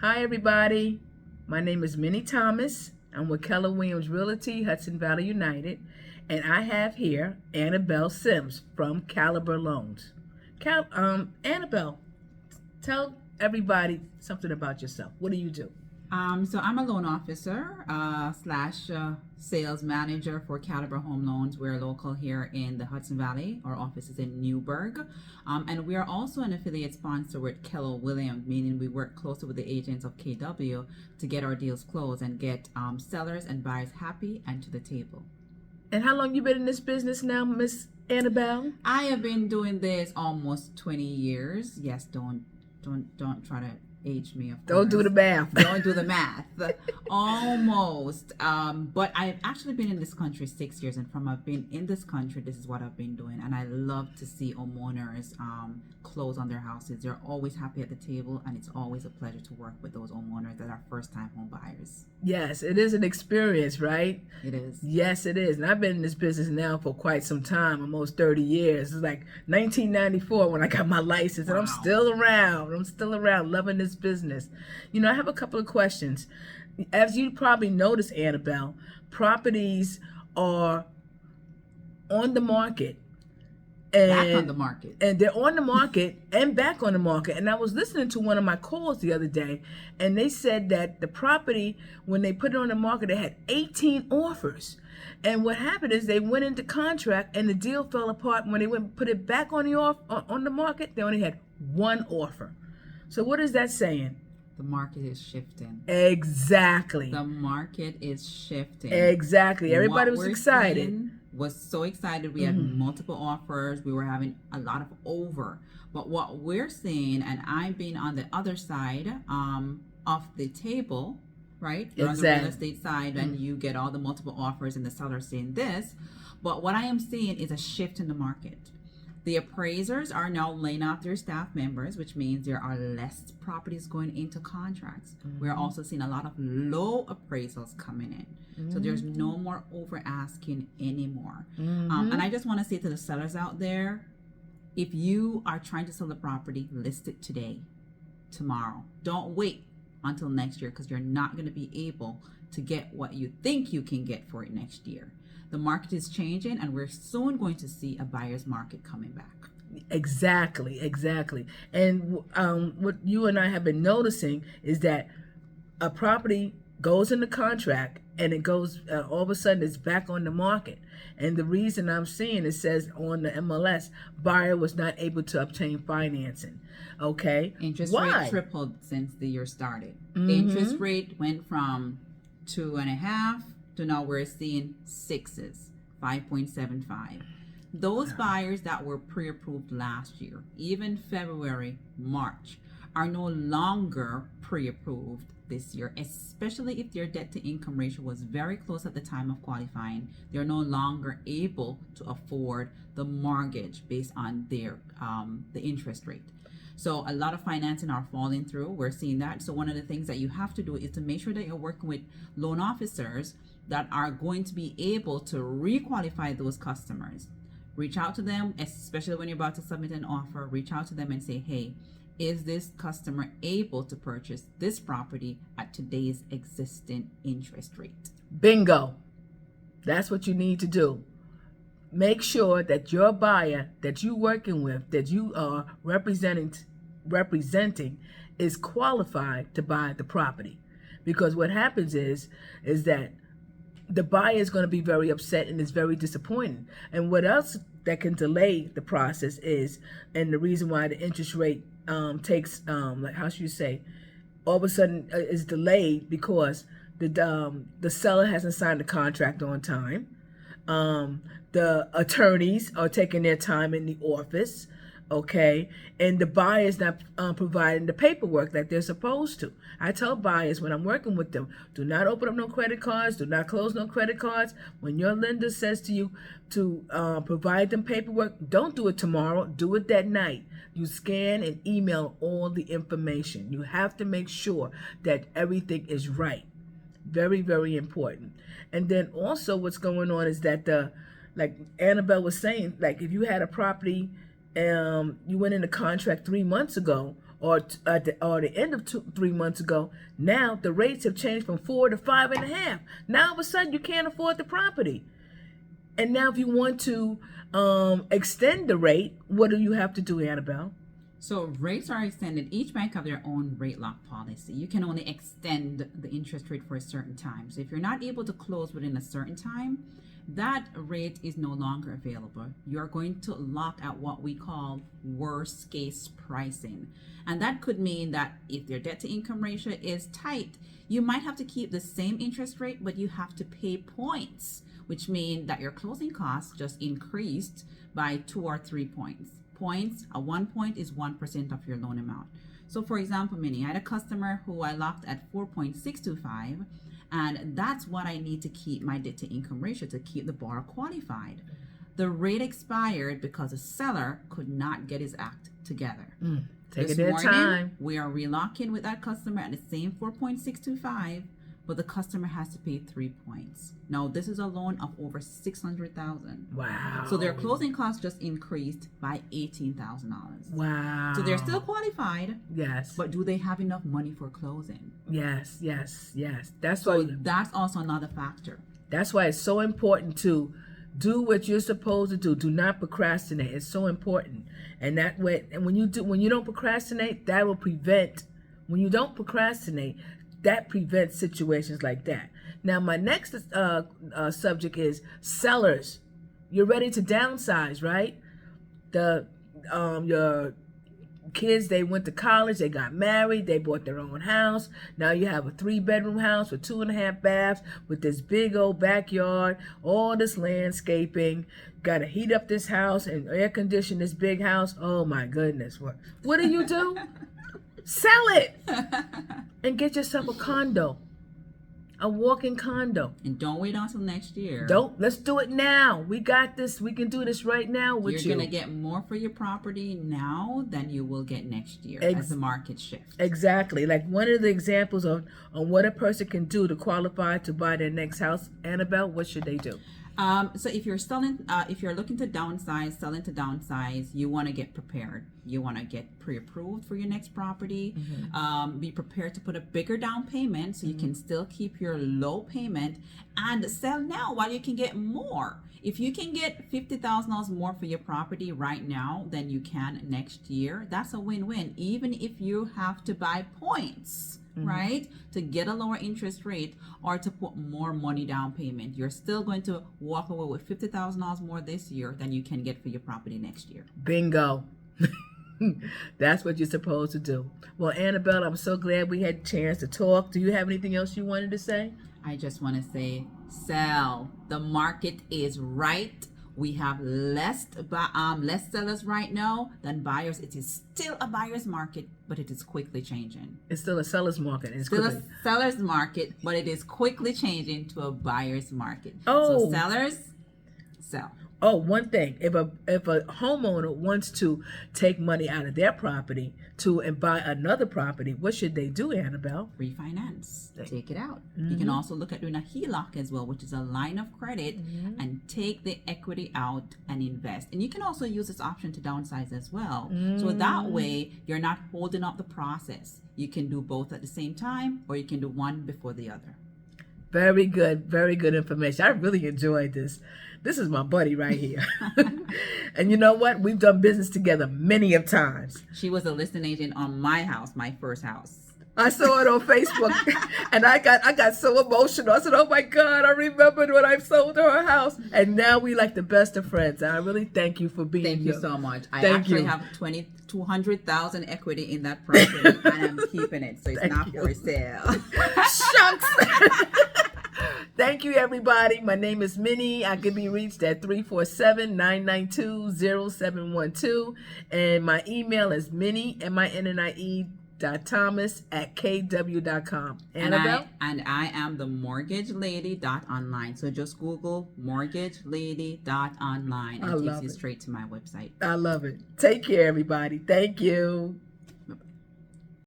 Hi, everybody. My name is Minnie Thomas. I'm with Keller Williams Realty, Hudson Valley United, and I have here Annabelle Sims from Caliber Loans. Annabelle, tell everybody something about yourself. What do you do? So I'm a loan officer slash sales manager for Caliber Home Loans. We're local here in the Hudson Valley. Our office is in Newburgh. And we are also an affiliate sponsor with Keller Williams, meaning we work closely with the agents of KW to get our deals closed and get sellers and buyers happy and to the table. And how long you been in this business now, Miss Annabelle? I have been doing this almost 20 years. Yes, don't try to age me, of course. Don't do the math. Don't do the math. Almost. But I've actually been in this country 6 years, and from I've been in this country, this is what I've been doing. And I love to see homeowners close on their houses. They're always happy at the table, and it's always a pleasure to work with those homeowners that are first-time home buyers. Yes, it is an experience, right? It is. Yes, it is. And I've been in this business now for quite some time, almost 30 years. It's like 1994 when I got my license, and Wow. I'm still around. I'm still around, loving this business. You know, I have a couple of questions. As you probably noticed, Annabelle, properties are on the market. Back on the market. And they're on the market and back on the market. And I was listening to one of my calls the other day, and they said that the property, when they put it on the market, they had 18 offers. And what happened is they went into contract, and the deal fell apart. When they went and put it back on the market, they only had one offer. So what is that saying? The market is shifting. Exactly. The market is shifting. Exactly. Everybody was excited. Was so excited. We had multiple offers. We were having a lot of over. But what we're seeing, and I've been on the other side of the table, right? You're on the real estate side, and you get all the multiple offers, and the seller's saying this. But what I am seeing is a shift in the market. The appraisers are now laying off their staff members, which means there are less properties going into contracts. We're also seeing a lot of low appraisals coming in. So there's no more over asking anymore. And I just want to say to the sellers out there, if you are trying to sell a property, list it today, tomorrow. Don't wait until next year, because you're not going to be able to get what you think you can get for it next year. The market is changing, and we're soon going to see a buyer's market coming back. Exactly. And what you and I have been noticing is that a property goes into contract, and it goes all of a sudden it's back on the market. And the reason I'm seeing, it says on the MLS, buyer was not able to obtain financing. Okay. Interest rate tripled since the year started. Interest rate went from 2.5 to now we're seeing 6s, 5.75. Those buyers that were pre-approved last year, even February, March, are no longer pre-approved this year, especially if their debt to income ratio was very close at the time of qualifying. They're no longer able to afford the mortgage based on their the interest rate. So a lot of financing are falling through. We're seeing that. So one of the things that you have to do is to make sure that you're working with loan officers that are going to be able to re-qualify those customers. Reach out to them, especially when you're about to submit an offer. Reach out to them and say, hey, is this customer able to purchase this property at today's existing interest rate? Bingo. That's what you need to do. Make sure that your buyer that you're working with, that you are representing is qualified to buy the property. Because what happens is that the buyer is going to be very upset and is very disappointed. And what else that can delay the process is, and the reason why the interest rate takes, like how should you say, all of a sudden is delayed, because the seller hasn't signed the contract on time. The attorneys are taking their time in the office, okay, and the buyer is not providing the paperwork that they're supposed to. I tell buyers when I'm working with them, do not open up no credit cards, do not close no credit cards. When your lender says to you to provide them paperwork, don't do it tomorrow, do it that night. You scan and email all the information. You have to make sure that everything is right. Very, very important. And then also what's going on is that like Annabelle was saying, like if you had a property, you went into contract 3 months ago, or the end of 3 months ago, now the rates have changed from 4 to 5.5. Now all of a sudden you can't afford the property. And now if you want to extend the rate, what do you have to do, Annabelle? So rates are extended. Each bank have their own rate lock policy. You can only extend the interest rate for a certain time. So if you're not able to close within a certain time, that rate is no longer available. You're going to lock at what we call worst case pricing. And that could mean that if your debt to income ratio is tight, you might have to keep the same interest rate, but you have to pay points, which means that your closing costs just increased by 2 or 3 points. Points, 1 point is 1% of your loan amount. So for example, Minnie, I had a customer who I locked at 4.625, and that's what I need to keep my debt to income ratio to keep the borrower qualified. The rate expired because the seller could not get his act together. Take their time. We are relocking with that customer at the same 4.625, but the customer has to pay 3 points. Now, this is a loan of over $600,000. Wow. So their closing costs just increased by $18,000. Wow. So they're still qualified. Yes. But do they have enough money for closing? Yes. That's So why. that's also another factor. That's why it's so important to do what you're supposed to do. Do not procrastinate. It's so important. And that way, and when you don't procrastinate, that will prevent. When you don't procrastinate, that prevents situations like that. Now, my next subject is sellers. You're ready to downsize, right? Your kids, they went to college, they got married, they bought their own house. Now you have a 3-bedroom house with 2.5 baths, with this big old backyard, all this landscaping. Got to heat up this house and air condition this big house. Oh my goodness! What do? Sell it and get yourself a condo, a walk-in condo. And don't wait until next year. Let's do it now. We got this. We can do this right now with you. You're going to get more for your property now than you will get next year as the market shifts. Exactly. Like one of the examples on what a person can do to qualify to buy their next house. Annabelle, what should they do? So if you're looking to downsize, you want to get prepared. You want to get pre-approved for your next property. Be prepared to put a bigger down payment so you can still keep your low payment and sell now while you can get more. If you can get $50,000 more for your property right now than you can next year, that's a win-win, even if you have to buy points. Right, to get a lower interest rate or to put more money down payment, you're still going to walk away with $50,000 more this year than you can get for your property next year. Bingo. That's what you're supposed to do. Well, Annabelle, I'm so glad we had a chance to talk. Do you have anything else you wanted to say? I just want to say, sell. The market is right. We have less sellers right now than buyers. It is still a buyer's market, but it is quickly changing. It's still a seller's market. It's still a seller's market, but it is quickly changing to a buyer's market. Oh. So sellers, sell. Oh, one thing. If a homeowner wants to take money out of their property and buy another property, what should they do, Annabelle? Refinance. Take it out. You can also look at doing a HELOC as well, which is a line of credit, and take the equity out and invest. And you can also use this option to downsize as well. So that way, you're not holding up the process. You can do both at the same time, or you can do one before the other. Very good information. I really enjoyed this. This is my buddy right here. And you know what? We've done business together many of times. She was a listing agent on my house, my first house. I saw it on Facebook and I got so emotional. I said, oh my God, I remembered when I sold her house. And now we like the best of friends. And I really thank you for being here. Thank you so much. I actually have $200,000 equity in that property and I'm keeping it. So it's not for sale. Shucks. Thank you, everybody. My name is Minnie. I can be reached at 347-992-0712. And my email is Minnie, MINNIE.Thomas@kw.com. Annabelle? And I am the mortgagelady.online. So just Google mortgagelady.online and it takes you straight to my website. I love it. Take care, everybody. Thank you.